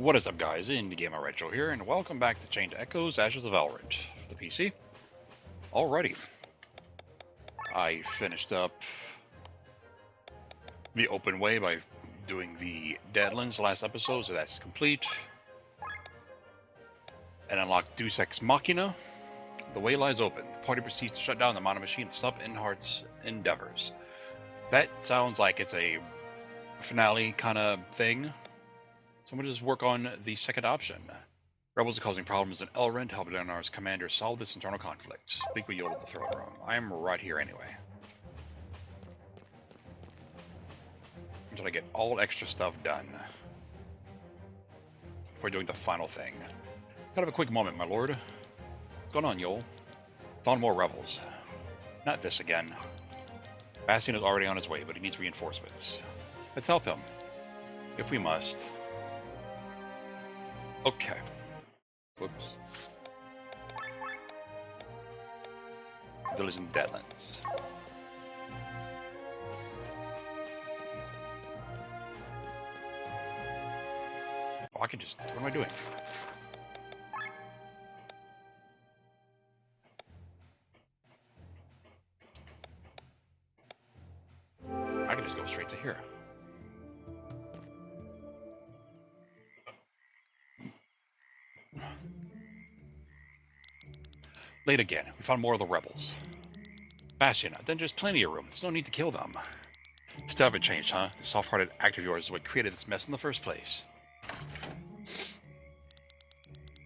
What is up, guys? IndieGamerRetro here, and welcome back to Chained Echoes Ashes of Elrant for the PC. Alrighty. I finished up the open way by doing the Deadlands last episode, so that's complete. And unlocked Deus Ex Machina. The way lies open. The party proceeds to shut down the Mana Machine to stop Inhart's endeavors. That sounds like it's a finale kind of thing. So I'm going to just work on the second option. Rebels are causing problems in Elrant. Help Leonar's commander solve this internal conflict. Speak with Yoda at the throne room. I am right here anyway. Until I get all extra stuff done. Before doing the final thing. Kind of a quick moment, my lord. What's going on, Yol? Found more rebels. Not this again. Bastion is already on his way, but he needs reinforcements. Let's help him. If we must. Okay. Whoops. Village in Deadlands. Oh, I can just... What am I doing? I can just go straight to here. Late again. We found more of the rebels. Bastion, then there's plenty of room. There's no need to kill them. Still haven't changed, huh? The soft-hearted act of yours is what created this mess in the first place.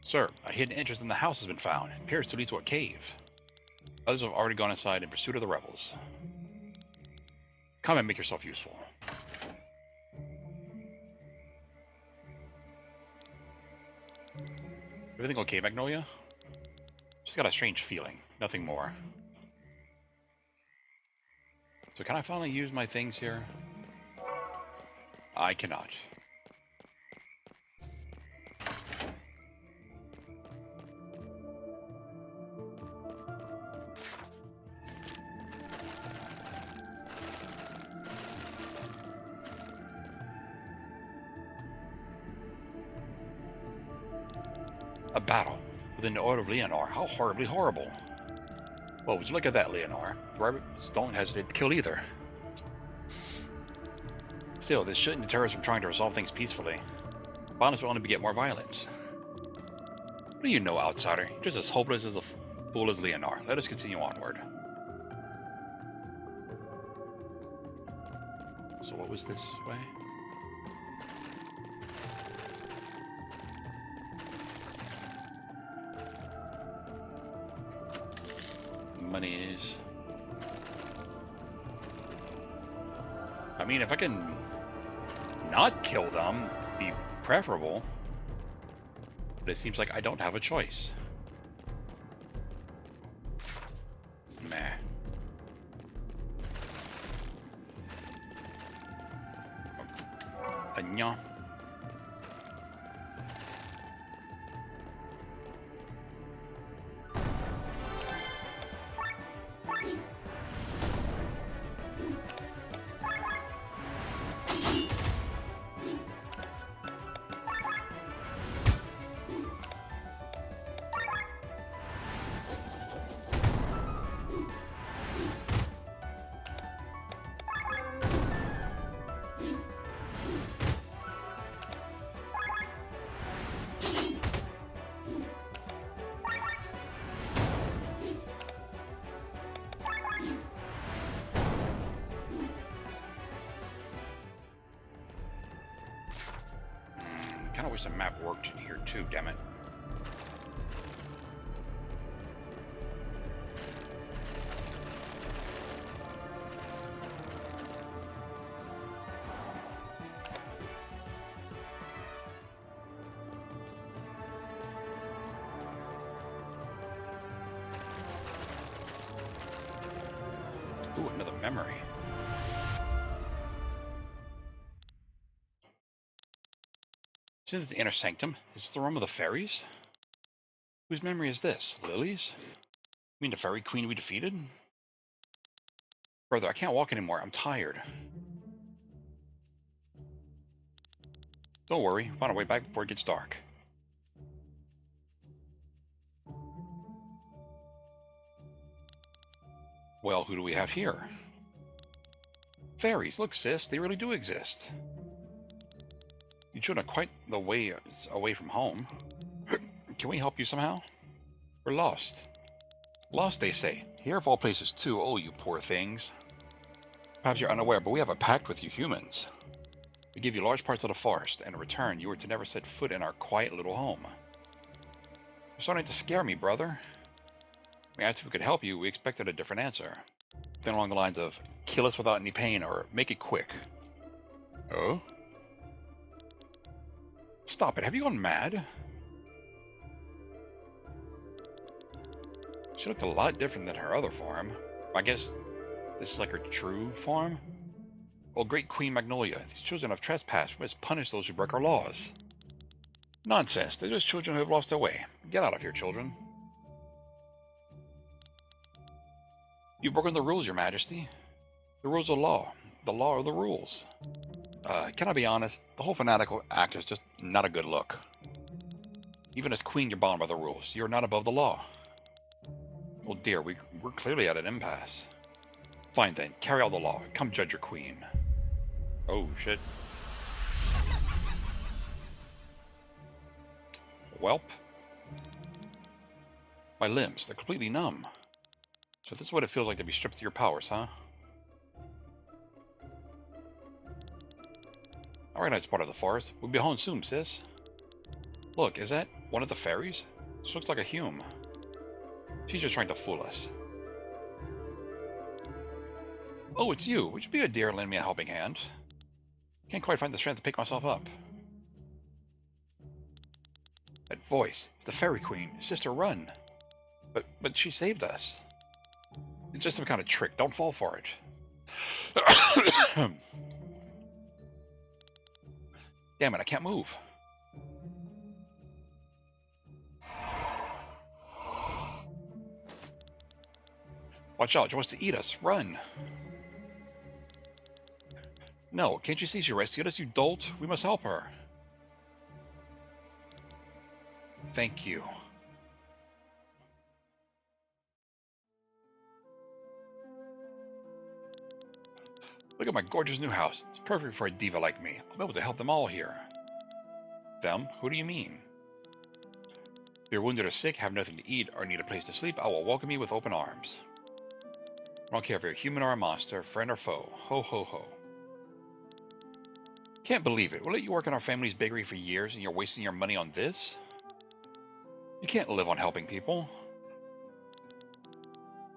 Sir, a hidden entrance in the house has been found. It appears to lead to a cave. Others have already gone inside in pursuit of the rebels. Come and make yourself useful. Everything okay, Magnolia? Just got a strange feeling. Nothing more. So can I finally use my things here? I cannot. A battle within the order of Leonar. How horribly horrible. Well, would you look at that, Leonar? The rebels don't hesitate to kill either. Still, this shouldn't deter us from trying to resolve things peacefully. Violence will only beget more violence. What do you know, outsider? You're just as hopeless as a fool as Leonar. Let us continue onward. So what was this way? Monies. I mean, if I can not kill them, it'd be preferable. But it seems like I don't have a choice. Meh. Anya. I wish the map worked in here too, damn it. Ooh, another memory. Since it's the inner sanctum, is this the room of the fairies? Whose memory is this? Lily's? You mean the fairy queen we defeated? Brother, I can't walk anymore. I'm tired. Don't worry, find our way back before it gets dark. Well, who do we have here? Fairies. Look, sis, they really do exist. You children are quite the way away from home. Can we help you somehow? We're lost. Lost, they say. Here of all places, too. Oh, you poor things. Perhaps you're unaware, but we have a pact with you humans. We give you large parts of the forest, and in return, you are to never set foot in our quiet little home. You're starting to scare me, brother. We asked if we could help you. We expected a different answer. Then along the lines of, kill us without any pain, or make it quick. Oh? Stop it. Have you gone mad? She looked a lot different than her other form. I guess this is like her true form? Oh, great Queen Magnolia, these children have trespassed. We must punish those who break our laws. Nonsense. They're just children who have lost their way. Get out of here, children. You've broken the rules, Your Majesty. The rules of law. The law are the rules. Can I be honest? The whole fanatical act is just not a good look. Even as Queen, you're bound by the rules. You're not above the law. Oh dear, we're clearly at an impasse. Fine then, carry out the law. Come judge your queen. Oh, shit. Welp. My limbs, they're completely numb. So this is what it feels like to be stripped of your powers, huh? I recognize part of the forest. We'll be home soon, sis. Look, is that one of the fairies? This looks like a Hume. She's just trying to fool us. Oh, it's you. Would you be a dear and lend me a helping hand? Can't quite find the strength to pick myself up. That voice. It's the Fairy Queen. Sister, run. But she saved us. It's just some kind of trick. Don't fall for it. Damn it, I can't move. Watch out, she wants to eat us. Run. No, can't you see she rescued us, you dolt? We must help her. Thank you. Look at my gorgeous new house. It's perfect for a diva like me. I'll be able to help them all here. Them? Who do you mean? If you're wounded or sick, have nothing to eat, or need a place to sleep, I will welcome you with open arms. I don't care if you're a human or a monster, friend or foe. Ho ho ho. Can't believe it. We'll let you work in our family's bakery for years and you're wasting your money on this? You can't live on helping people.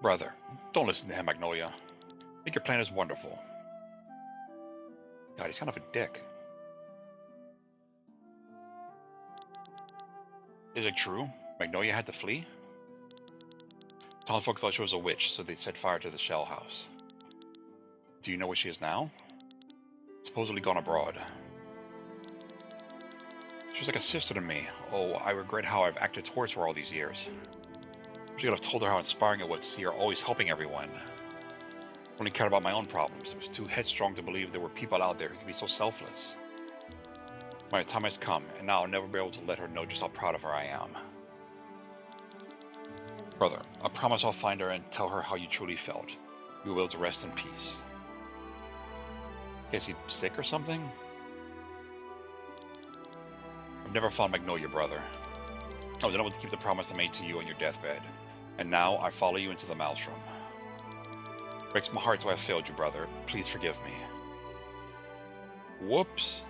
Brother, don't listen to him, Magnolia. I think your plan is wonderful. God, he's kind of a dick. Is it true? Magnolia had to flee? Townsfolk thought she was a witch, so they set fire to the shell house. Do you know where she is now? Supposedly gone abroad. She was like a sister to me. Oh, I regret how I've acted towards her all these years. I should have told her how inspiring it was to see her always helping everyone. I only cared about my own problems. I was too headstrong to believe there were people out there who could be so selfless. My time has come, and now I'll never be able to let her know just how proud of her I am. Brother, I promise I'll find her and tell her how you truly felt. You will be able to rest in peace. Is he sick or something? I've never found Magnolia, brother. I was unable to keep the promise I made to you on your deathbed, and now I follow you into the maelstrom. Breaks my heart to have failed you, brother. Please forgive me. Whoops.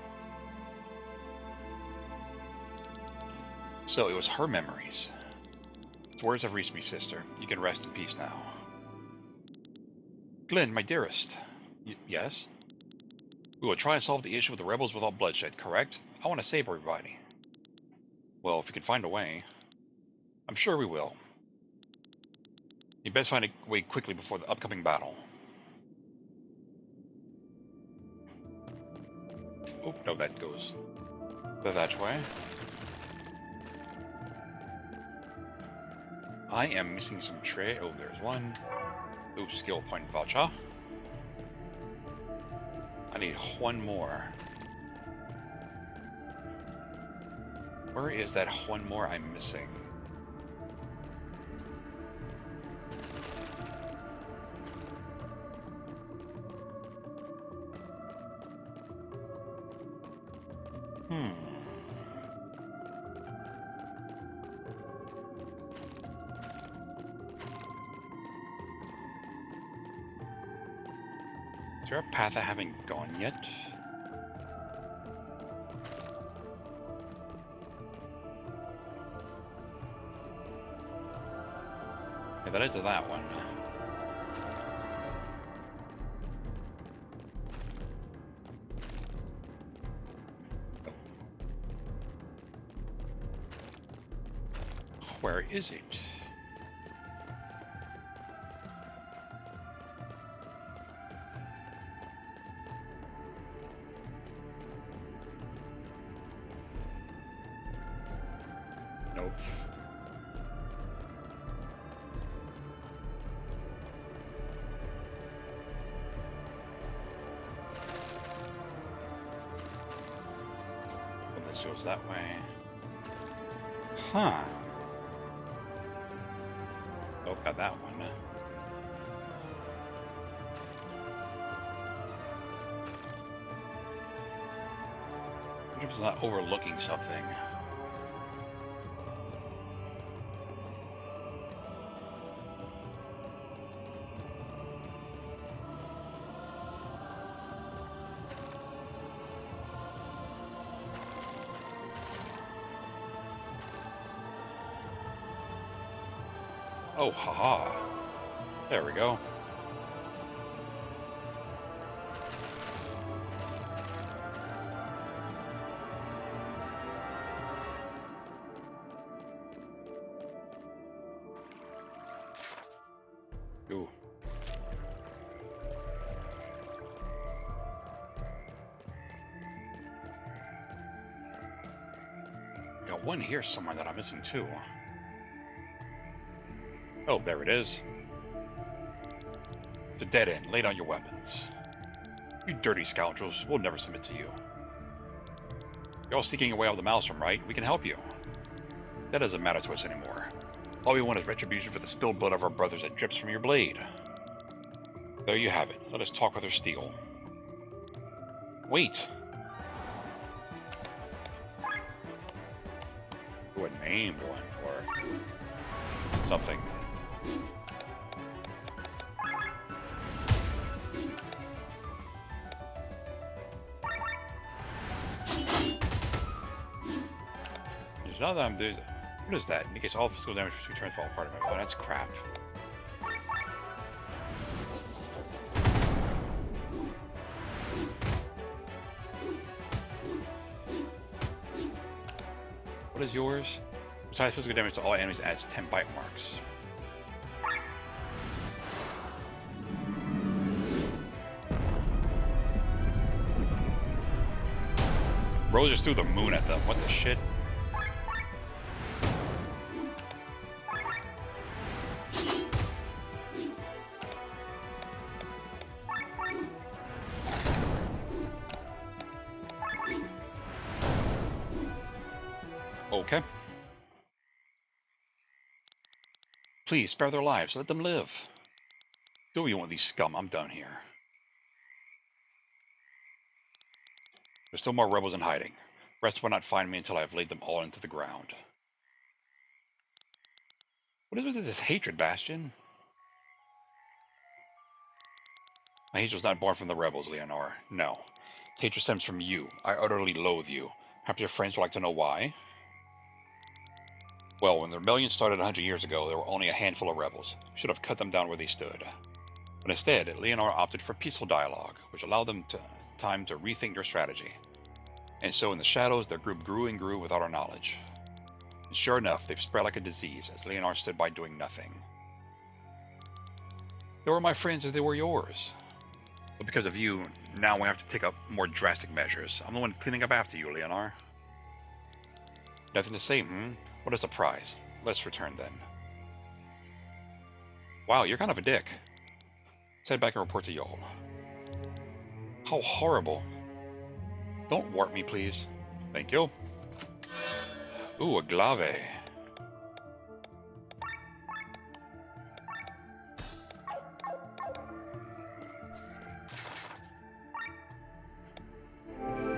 So it was her memories. The words have reached me, sister. You can rest in peace now. Glenn, my dearest. Yes? We will try and solve the issue with the rebels without bloodshed, correct? I want to save everybody. Well, if we can find a way. I'm sure we will. You best find a way quickly before the upcoming battle. Oh, no, that goes that way. I am missing some tray. Oh, there's one. Oh, skill point voucher. I need one more. Where is that one more I'm missing? Is there a path I haven't gone yet? Yeah, that is to that one. Where is it? Nope. Well, this goes that way. Huh. Nope, got that one. What if it's not overlooking something? Oh, haha. There we go. Ooh. Got one here somewhere that I'm missing too. Oh, there it is. It's a dead end. Lay down your weapons. You dirty scoundrels. We'll never submit to you. You're all seeking your way out of the maelstrom, right? We can help you. That doesn't matter to us anymore. All we want is retribution for the spilled blood of our brothers that drips from your blade. There you have it. Let us talk with our steel. Wait. Ooh, a named one or something. Now that I'm doing, what is that? Indicates all physical damage returns fall apart. Oh, that's crap. What is yours? Besides physical damage to all enemies, adds 10 bite marks. Roses through the moon at them. What the shit? Okay. Please, spare their lives. Let them live. Do what you want with these scum. I'm done here. There's still more rebels in hiding. Rest will not find me until I have laid them all into the ground. What is with this hatred, Bastion? My hatred was not born from the rebels, Leonar. No. Hatred stems from you. I utterly loathe you. Perhaps your friends would like to know why? Well, when the rebellion started 100 years ago, there were only a handful of rebels. We should have cut them down where they stood. But instead, Leonar opted for peaceful dialogue, which allowed them time to rethink their strategy. And so in the shadows, their group grew and grew without our knowledge. And sure enough, they've spread like a disease, as Leonar stood by doing nothing. They were my friends as they were yours. But because of you, now we have to take up more drastic measures. I'm the one cleaning up after you, Leonar. Nothing to say, What a surprise. Let's return then. Wow, you're kind of a dick. Let's head back and report to Yol. How horrible. Don't warp me, please. Thank you. Ooh, a glave.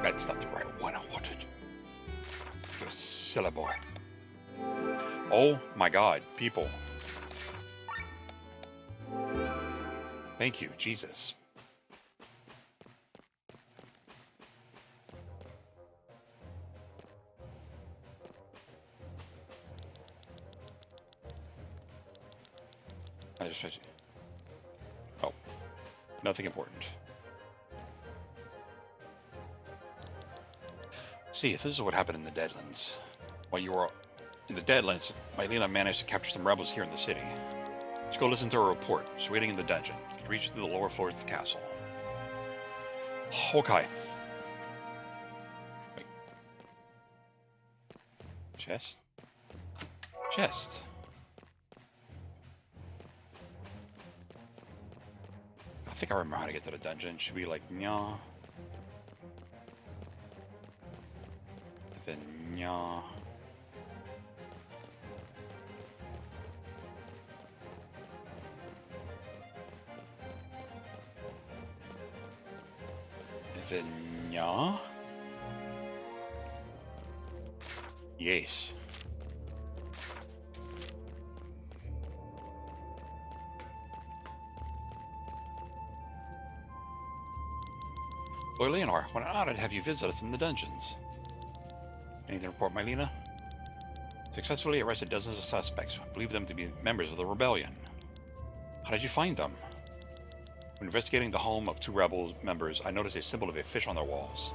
That's not the right one I wanted. You silly boy. Oh my god, people. Thank you, Jesus. I just tried to... Oh. Nothing important. See, if this is what happened in the Deadlands. While you were in the Deadlands, Mylena managed to capture some rebels here in the city. Let's go listen to her report. She's waiting in the dungeon. You can reach through the lower floors of the castle. Okay. Wait. Chest? Chest. I think I remember how to get to the dungeon. Should be like, nya. Then, nya. Then, nya. Yes. Boy, Leonar, what an honor to have you visit us in the dungeons. Anything to report, Mylena? Successfully arrested dozens of suspects. Believe them to be members of the rebellion. How did you find them? When investigating the home of 2 rebel members, I noticed a symbol of a fish on their walls.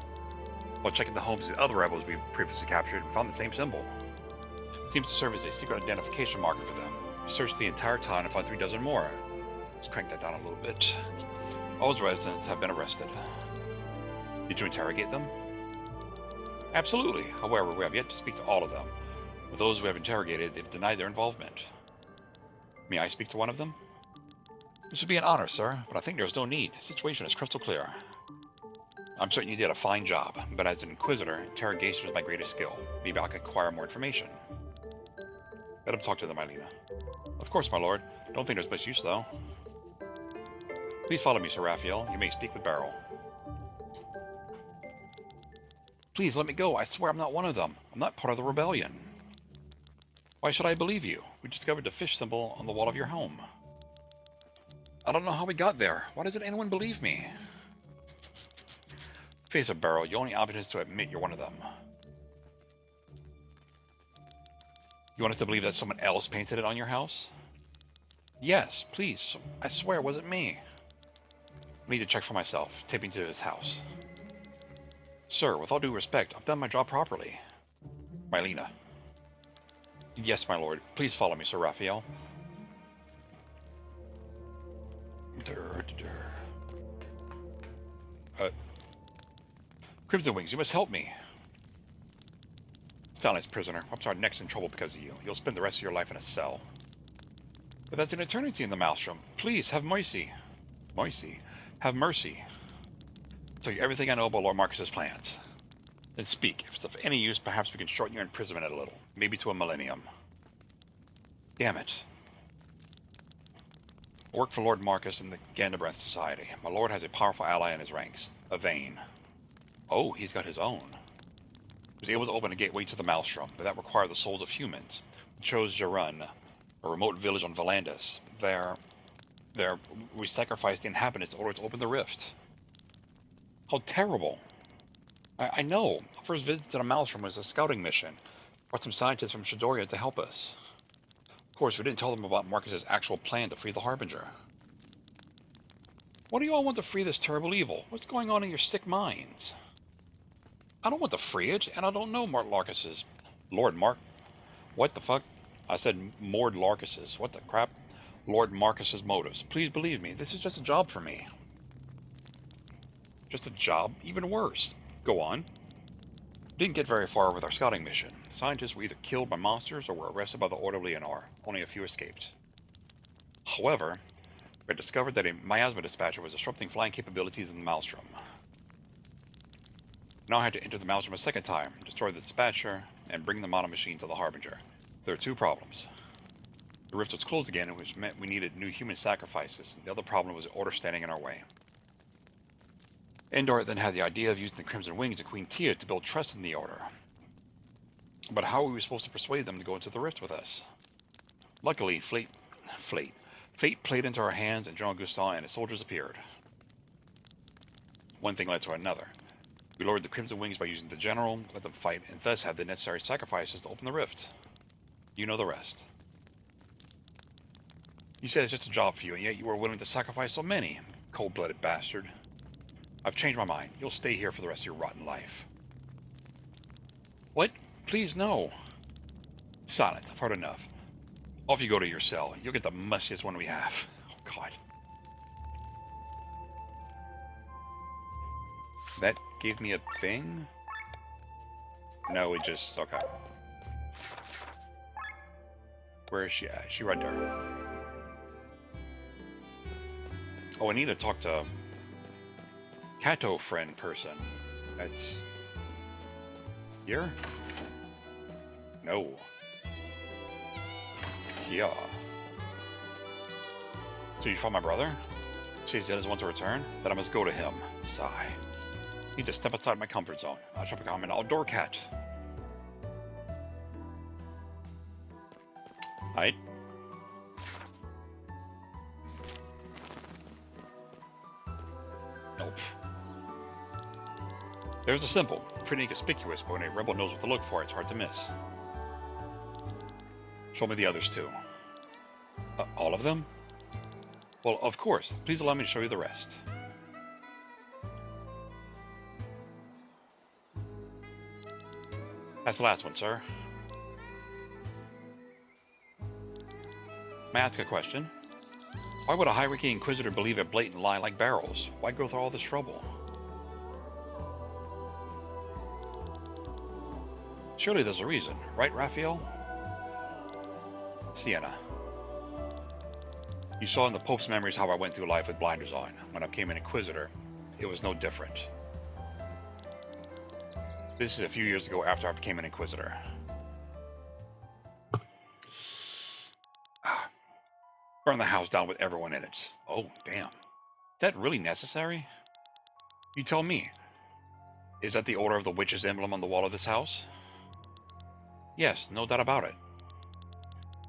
While checking the homes of the other rebels we previously captured, we found the same symbol. It seems to serve as a secret identification marker for them. We searched the entire town and found 3 dozen more. Let's crank that down a little bit. All those residents have been arrested. Did you interrogate them? Absolutely. However, we have yet to speak to all of them. With those we have interrogated, they've denied their involvement. May I speak to one of them? This would be an honor, sir, but I think there's no need. The situation is crystal clear. I'm certain you did a fine job, but as an Inquisitor, interrogation is my greatest skill. Maybe I could acquire more information. Let him talk to them, Mylena. Of course, my lord. Don't think there's much use, though. Please follow me, Sir Raphael. You may speak with Beryl. Please, let me go. I swear I'm not one of them. I'm not part of the rebellion. Why should I believe you? We discovered the fish symbol on the wall of your home. I don't know how we got there. Why doesn't anyone believe me? Face it, Beryl. Your only option is to admit you're one of them. You want us to believe that someone else painted it on your house? Yes, please. I swear it wasn't me. I need to check for myself. Taping to his house. Sir, with all due respect, I've done my job properly. Mylena. Yes, my lord. Please follow me, Sir Raphael. Crimson Wings, you must help me. Silence, prisoner. I'm sorry, next in trouble because of you. You'll spend the rest of your life in a cell. But that's an eternity in the Maelstrom. Please, have mercy. Mercy? Have mercy. Tell you everything I know about Lord Marcus's plans. Then speak. If it's of any use, perhaps we can shorten your imprisonment a little. Maybe to a millennium. Damn it. I work for Lord Marcus in the Gandabrand Society. My lord has a powerful ally in his ranks. A Vane. Oh, he's got his own. He was able to open a gateway to the Maelstrom, but that required the souls of humans. We chose Jarun, a remote village on Valandis. There, we sacrificed the inhabitants in order to open the rift. How terrible. I know. Our first visit to the Maelstrom was a scouting mission. Brought some scientists from Shadoria to help us. Of course, we didn't tell them about Marcus's actual plan to free the Harbinger. Why do you all want to free this terrible evil? What's going on in your sick minds? I don't want to free it, and I don't know Lord Mark... What the fuck? I said Mord Larcus's. What the crap? Lord Marcus's motives. Please believe me, this is just a job for me. Just a job? Even worse. Go on. Didn't get very far with our scouting mission. Scientists were either killed by monsters or were arrested by the Order of Leonar. Only a few escaped. However, we discovered that a miasma dispatcher was disrupting flying capabilities in the Maelstrom. Now I had to enter the Maelstrom a second time, destroy the dispatcher, and bring the mono machine to the Harbinger. There are two problems. The rift was closed again, which meant we needed new human sacrifices. The other problem was the Order standing in our way. Endor then had the idea of using the Crimson Wings and Queen Tia to build trust in the Order. But how were we supposed to persuade them to go into the rift with us? Luckily, Fate played into our hands, and General Gustin and his soldiers appeared. One thing led to another. We lowered the Crimson Wings by using the General, let them fight, and thus had the necessary sacrifices to open the rift. You know the rest. You said it's just a job for you, and yet you were willing to sacrifice so many. Cold-blooded bastard. I've changed my mind. You'll stay here for the rest of your rotten life. What? Please, no. Silence. I've heard enough. Off you go to your cell. You'll get the mustiest one we have. Oh, God. That gave me a thing? No, it just... Okay. Where is she at? She right there. Oh, I need to talk to... Kato friend person. That's... Here? No. Yeah. So you found my brother? Says he doesn't want to return? Then I must go to him. Sigh. Need to step outside my comfort zone. I shall become an outdoor cat. Right. Nope. There's a symbol. Pretty inconspicuous, but when a rebel knows what to look for, it's hard to miss. Show me the others too. All of them? Well, of course. Please allow me to show you the rest. That's the last one, sir. May I ask a question? Why would a high-ranking Inquisitor believe a blatant lie like Barrels? Why go through all this trouble? Surely there's a reason, right, Raphael? Sienna. You saw in the Pope's memories how I went through life with blinders on. When I became an Inquisitor, it was no different. This is a few years ago after I became an Inquisitor. Burn the house down with everyone in it. Oh, damn. Is that really necessary? You tell me. Is that the Order of the Witch's emblem on the wall of this house? Yes, no doubt about it.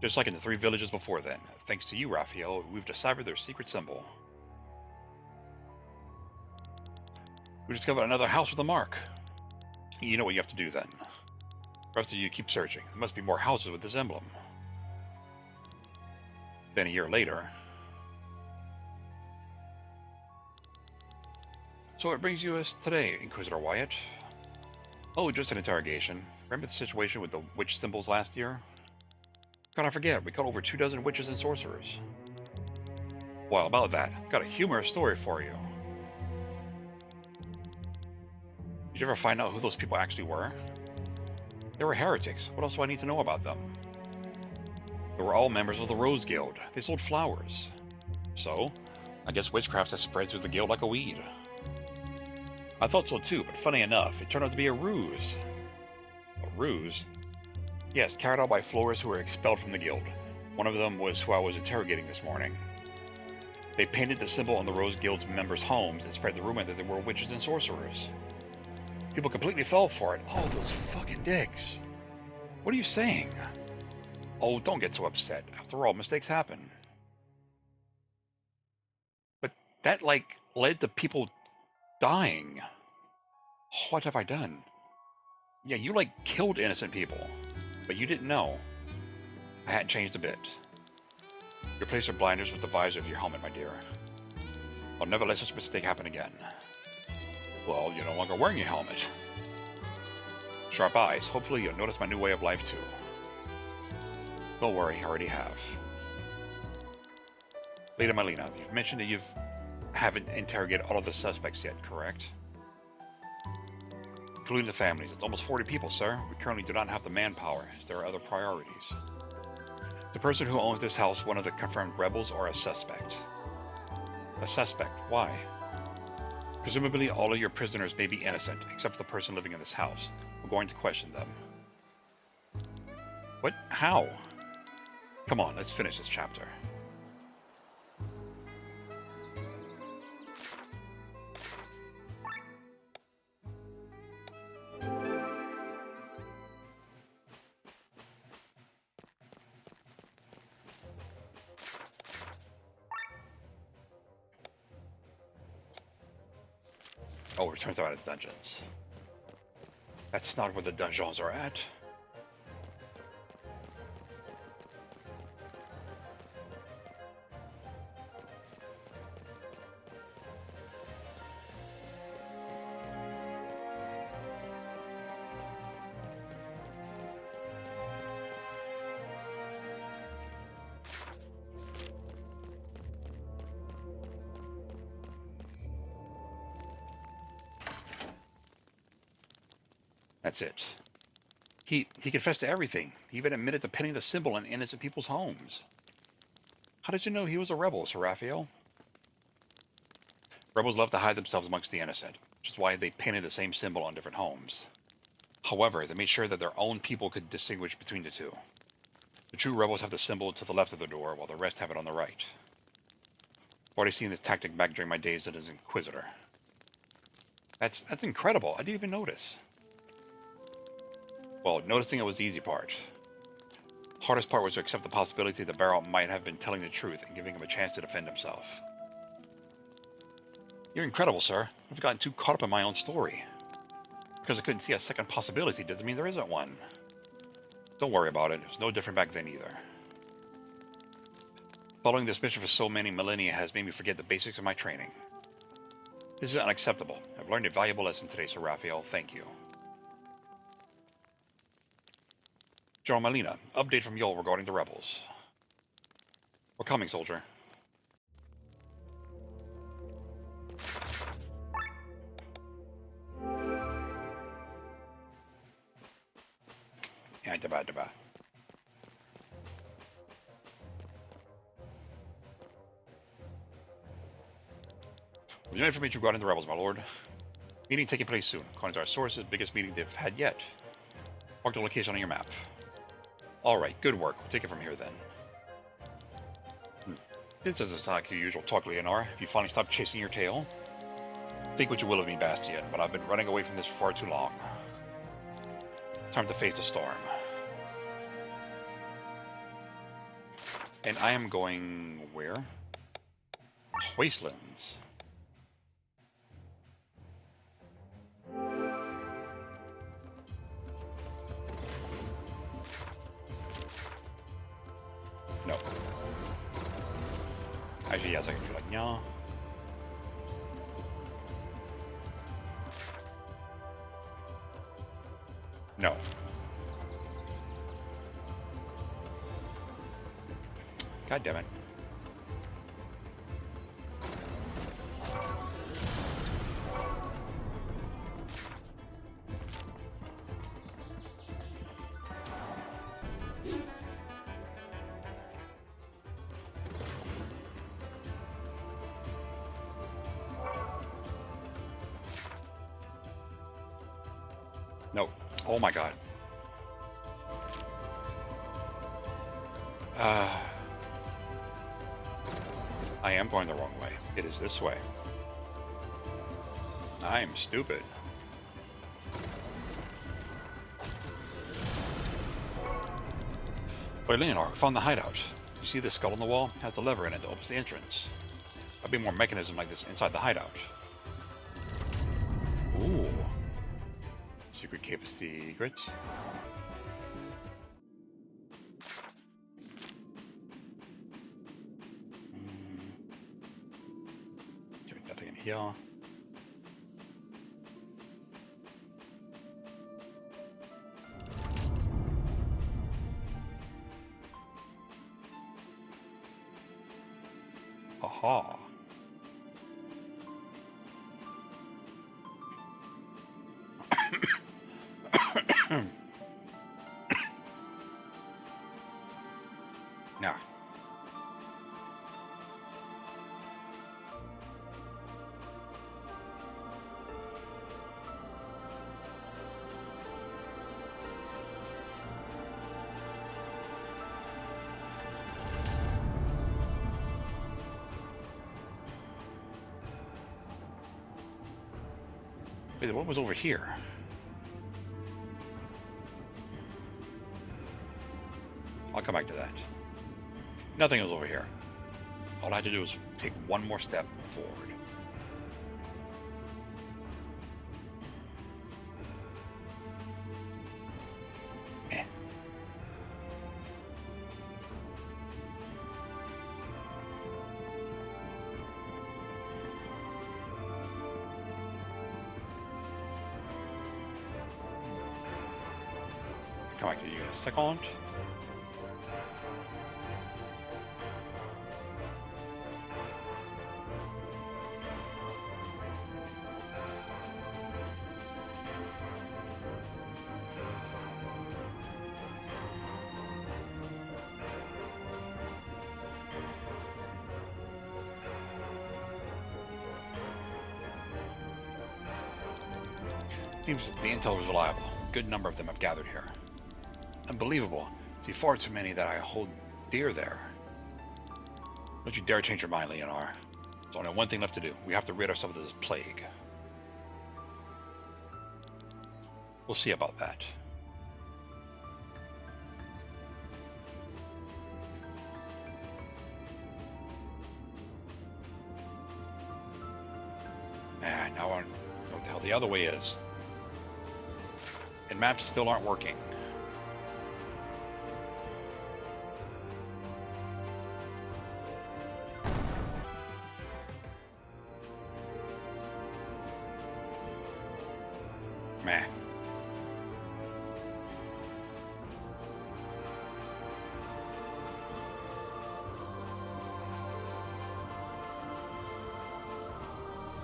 Just like in the 3 villages before then. Thanks to you, Raphael, we've deciphered their secret symbol. We discovered another house with a mark. You know what you have to do then. After you keep searching, there must be more houses with this emblem. Then a year later... So what brings you us today, Inquisitor Wyatt? Oh, just an interrogation. Remember the situation with the witch symbols last year? God, I forget, we caught over 24 witches and sorcerers. Well, about that, I've got a humorous story for you. Did you ever find out who those people actually were? They were heretics. What else do I need to know about them? They were all members of the Rose Guild. They sold flowers. So, I guess witchcraft has spread through the guild like a weed. I thought so too, but funny enough, it turned out to be a ruse. A ruse? Yes, carried out by florists who were expelled from the guild. One of them was who I was interrogating this morning. They painted the symbol on the Rose Guild's members' homes and spread the rumor that they were witches and sorcerers. People completely fell for it. Oh, those fucking dicks. What are you saying? Oh, don't get so upset. After all, mistakes happen. But that, like, led to people dying. What have I done? Yeah, you, like, killed innocent people. But you didn't know. I hadn't changed a bit. Replace your blinders with the visor of your helmet, my dear. I'll never let such a mistake happen again. Well, you're no longer wearing your helmet. Sharp eyes. Hopefully you'll notice my new way of life too. Don't worry, I already have. Lady Malina, you've mentioned that you haven't interrogated all of the suspects yet, correct? Including the families. It's almost 40 people, sir. We currently do not have the manpower. There are other priorities. The person who owns this house, one of the confirmed rebels, or a suspect? A suspect. Why? Presumably all of your prisoners may be innocent, except for the person living in this house. We're going to question them. What? How? Come on, let's finish this chapter. Oh, return to the dungeons. That's not where the dungeons are at. That's it. He confessed to everything. He even admitted to pinning the symbol on innocent people's homes. How did you know he was a rebel, Sir Raphael? Rebels love to hide themselves amongst the innocent, which is why they painted the same symbol on different homes. However, they made sure that their own people could distinguish between the two. The true rebels have the symbol to the left of the door, while the rest have it on the right. I've already seen this tactic back during my days as an Inquisitor. That's incredible. I didn't even notice. Well, noticing it was the easy part. The hardest part was to accept the possibility that Barrow might have been telling the truth and giving him a chance to defend himself. You're incredible, sir. I've gotten too caught up in my own story. Because I couldn't see a second possibility doesn't mean there isn't one. Don't worry about it. It was no different back then either. Following this mission for so many millennia has made me forget the basics of my training. This is unacceptable. I've learned a valuable lesson today, Sir Raphael. Thank you. General Malina, update from Yol regarding the rebels. We're coming, soldier. Yeah, daba. With new information regarding the rebels, my lord. Meeting taking place soon. According to our sources, biggest meeting they've had yet. Mark the location on your map. Alright, good work. We'll take it from here then. This doesn't sound like your usual talk, Leonar. Have you finally stopped chasing your tail? Think what you will of me, Bastian, but I've been running away from this for far too long. Time to face the storm. And I am going... where? Wastelands. No. Actually, yes, I can feel like, yeah. No. God damn it. No. Oh my god. I am going the wrong way. It is this way. I'm stupid. Wait, Leonar, we found the hideout. You see this skull on the wall? It has a lever in it that opens the entrance. There'll be more mechanism like this inside the hideout. Ooh. Secret cave secret. Nothing in here. Aha. Now. Wait, what was over here? I'll come back to that. Nothing was over here. All I had to do was take one more step forward. Come back to you in a second. Seems the intel was reliable. A good number of them have gathered here. Unbelievable. See far too many that I hold dear there. Don't you dare change your mind, Leonar. There's only one thing left to do. We have to rid ourselves of this plague. We'll see about that. Man, now I don't know what the hell the other way is. And maps still aren't working. Meh.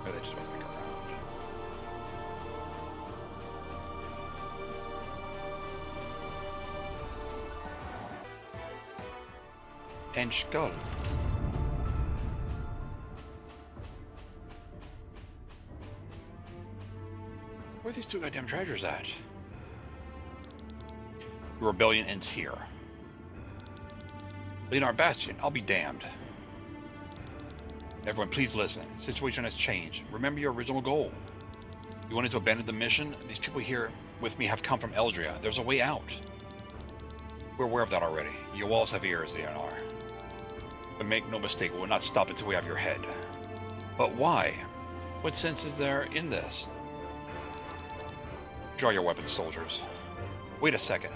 Or they just went back around. And skull. Where are these two goddamn treasures at? The rebellion ends here. Leonar Bastion, I'll be damned. Everyone, please listen. The situation has changed. Remember your original goal. You wanted to abandon the mission? These people here with me have come from Eldria. There's a way out. We're aware of that already. Your walls have ears, Leonar. But make no mistake, we will not stop until we have your head. But why? What sense is there in this? Draw your weapons, soldiers. Wait a second.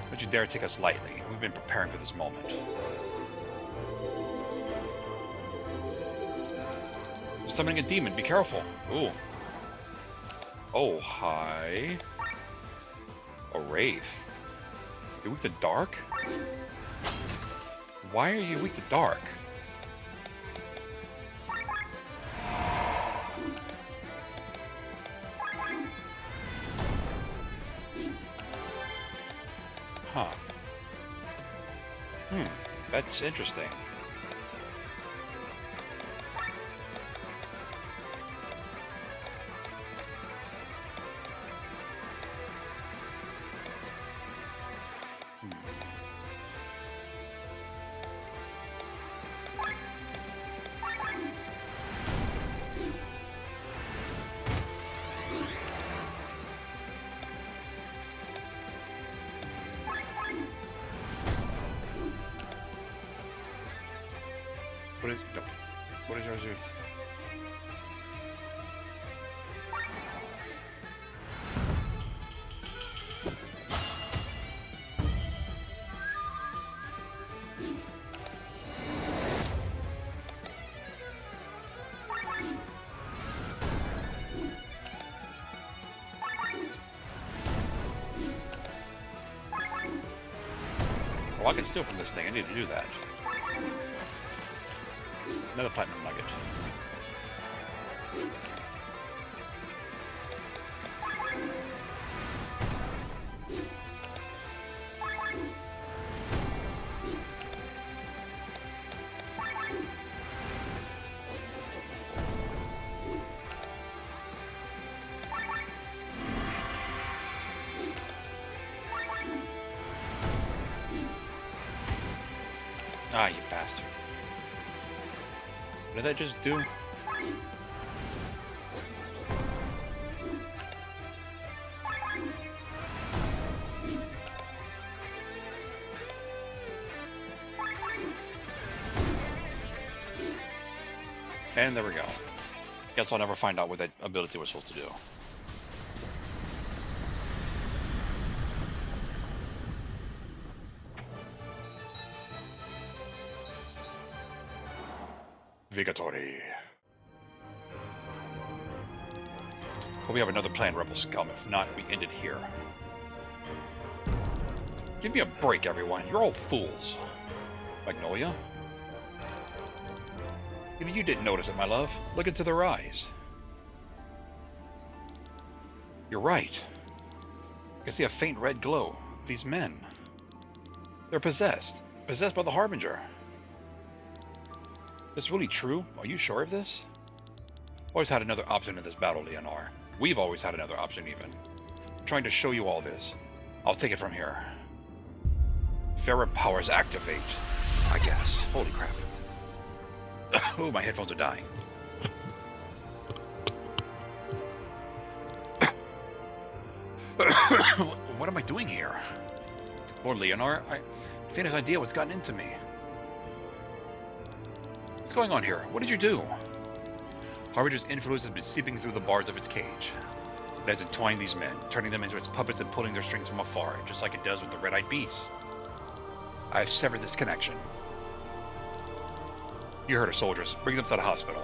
Don't you dare take us lightly. We've been preparing for this moment. Summoning a demon, be careful. Ooh. Oh, hi. A wraith. You're weak to dark? Why are you weak to dark? Huh. That's interesting. What is yours do? Oh, I can steal from this thing. I need to do that. Another platinum nugget. Ah, you bastard. What did I just do? And there we go. Guess I'll never find out what that ability was supposed to do. Vigatory. Hope we have another plan, Rebel Scum. If not, we end it here. Give me a break, everyone. You're all fools. Magnolia? Even you didn't notice it, my love. Look into their eyes. You're right. I can see a faint red glow. These men. They're possessed. Possessed by the Harbinger. Is this really true? Are you sure of this? Always had another option in this battle, Leonar. We've always had another option, even. I'm trying to show you all this. I'll take it from here. Ferret powers activate, I guess. Holy crap. Oh, my headphones are dying. What am I doing here? Lord Leonar, I faintest idea what's gotten into me. What's going on here? What did you do? Harbinger's influence has been seeping through the bars of its cage. It has entwined these men, turning them into its puppets and pulling their strings from afar, just like it does with the red-eyed beasts. I have severed this connection. You heard her, soldiers. Bring them to the hospital.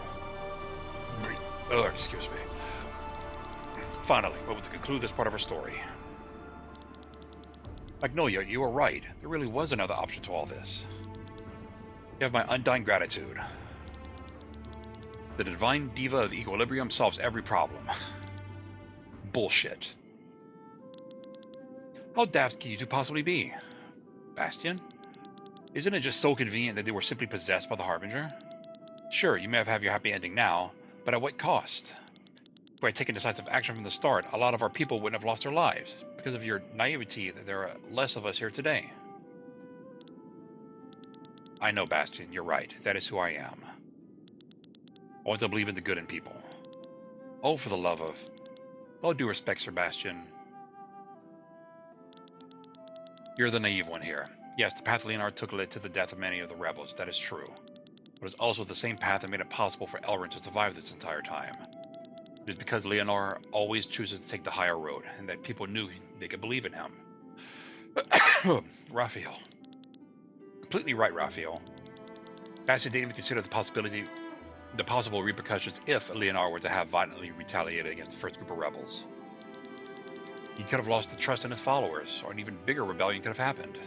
Oh, excuse me. Finally, we're able to conclude this part of our story. Magnolia, you were right. There really was another option to all this. You have my undying gratitude. The divine diva of equilibrium solves every problem. Bullshit. How daft can you two possibly be? Bastion? Isn't it just so convenient that they were simply possessed by the Harbinger? Sure, you may have your happy ending now, but at what cost? If we had taken decisive action from the start, a lot of our people wouldn't have lost their lives. Because of your naivety, there are less of us here today. I know, Bastion, you're right. That is who I am. I want to believe in the good in people. Oh, for the love of... All due respect, Sir Bastion. You're the naive one here. Yes, the path Leonar took led to the death of many of the rebels, that is true. But it's also the same path that made it possible for Elrant to survive this entire time. It is because Leonar always chooses to take the higher road, and that people knew they could believe in him. Raphael. Completely right, Raphael. Bastion didn't even consider the possible repercussions if Leonar were to have violently retaliated against the first group of rebels. He could have lost the trust in his followers, or an even bigger rebellion could have happened.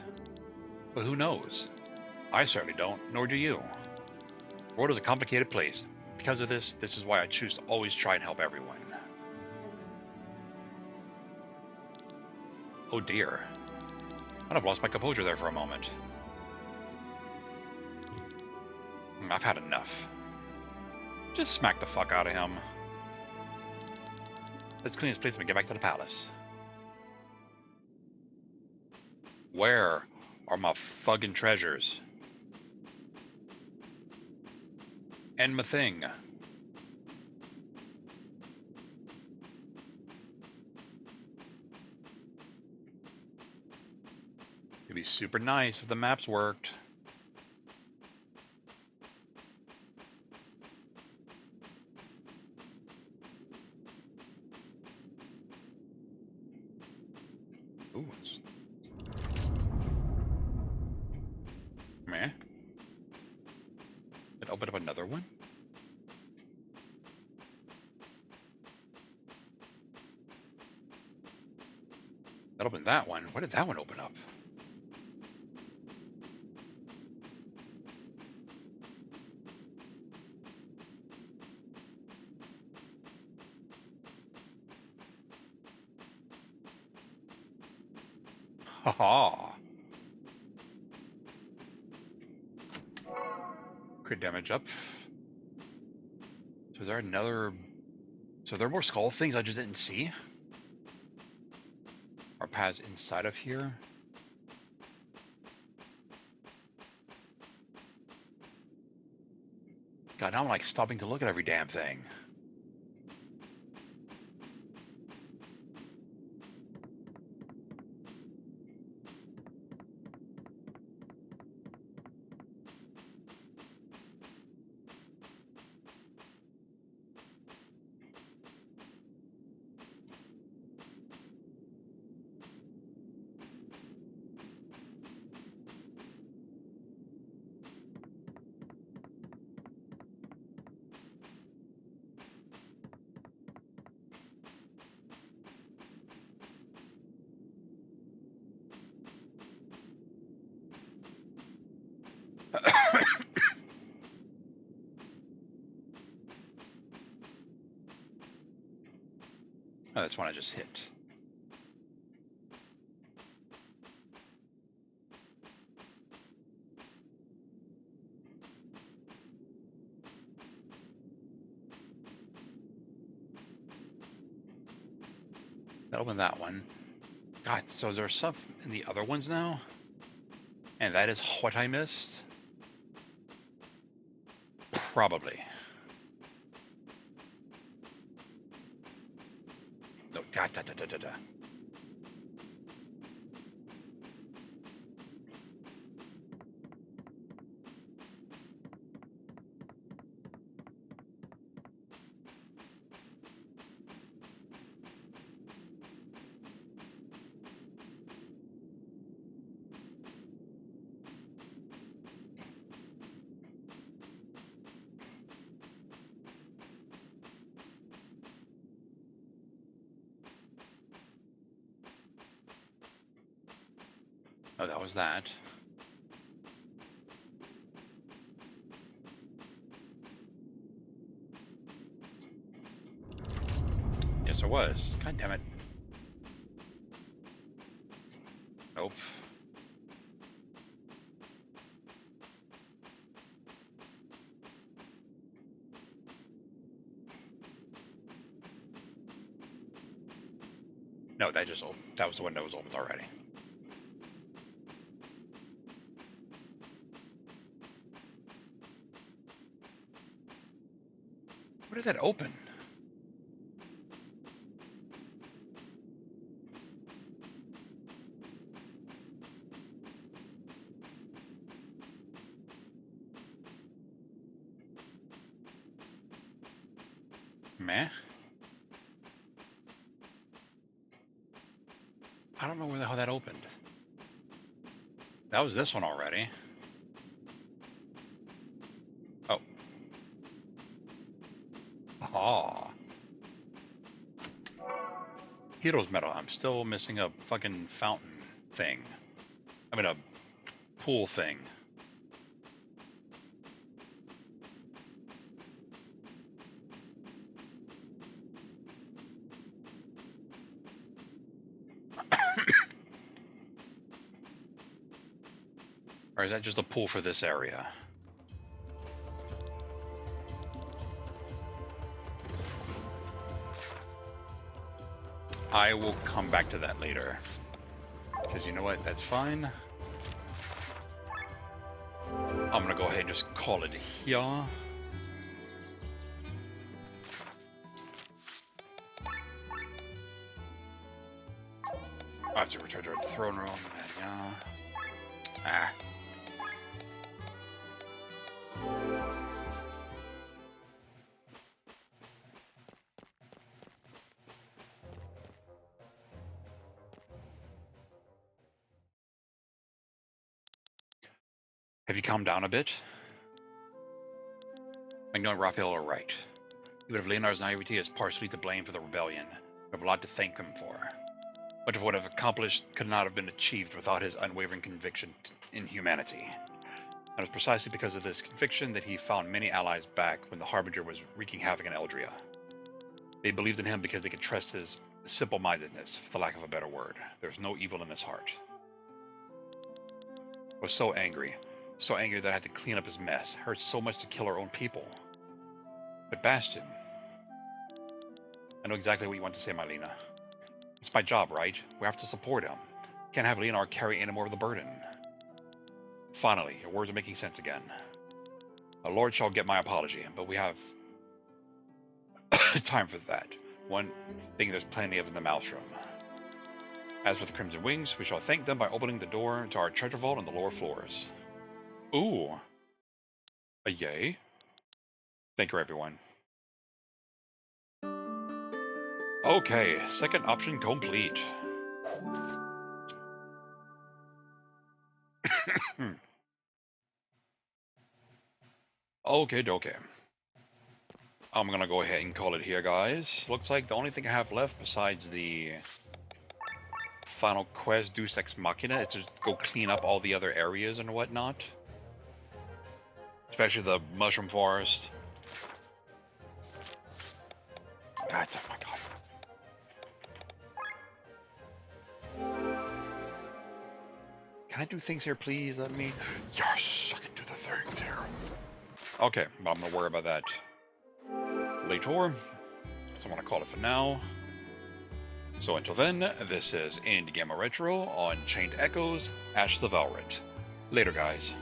But who knows? I certainly don't, nor do you. The world is a complicated place. Because of this is why I choose to always try and help everyone. Oh dear. I'd have lost my composure there for a moment. I've had enough. Just smack the fuck out of him. Let's clean this place and get back to the palace. Where are my fucking treasures? And my thing. It'd be super nice if the maps worked. Ooh, meh. Let's open up another one. That opened that one. Why did that one open up? Haha. Crit damage up. So is there another... So there are more skull things I just didn't see? Are paths inside of here? God, now I'm like stopping to look at every damn thing. Oh, that's one I just hit. That opened that one. God, so is there stuff in the other ones now? And that is what I missed? Probably. No, da. Oh, that was that. Yes, it was. God damn it. Nope. No, that just opened. That was the one that was opened already. Where did that open? Meh? I don't know where the hell that opened. That was this one already. Oh. Ah. Hero's Medal. I'm still missing a fucking fountain thing. I mean, a pool thing. Or is that just a pool for this area? I will come back to that later. Because you know what? That's fine. I'm gonna go ahead and just call it here. I have to return to the throne room. Yeah. Ah. Have you calmed down a bit? Magnolia and Raphael are right. Even if Leonar's naivety is partially to blame for the rebellion, we have a lot to thank him for. Much of what I've accomplished could not have been achieved without his unwavering conviction in humanity. And it was precisely because of this conviction that he found many allies back when the Harbinger was wreaking havoc in Eldria. They believed in him because they could trust his simple-mindedness, for the lack of a better word. There was no evil in his heart. I was so angry that I had to clean up his mess. It hurt so much to kill our own people. But Bastion, I know exactly what you want to say, Mylena. It's my job, right? We have to support him. Can't have Leonar carry any more of the burden. Finally, your words are making sense again. The Lord shall get my apology, but we have time for that. One thing there's plenty of in the Maelstrom. As for the Crimson Wings, we shall thank them by opening the door to our treasure vault on the lower floors. Ooh. A yay. Thank you, everyone. Okay, second option complete. Okay. I'm gonna go ahead and call it here, guys. Looks like the only thing I have left besides the final quest, Deus Ex Machina, is to go clean up all the other areas and whatnot. Especially the Mushroom Forest. God, oh my god. can I do things here, please? Let me... Yes, I can do the things here. Okay, but I'm going to worry about that later. So I'm going to call it for now. So until then, this is IndieGamerRetro on Chained Echoes, Ashes of Elrant. Later, guys.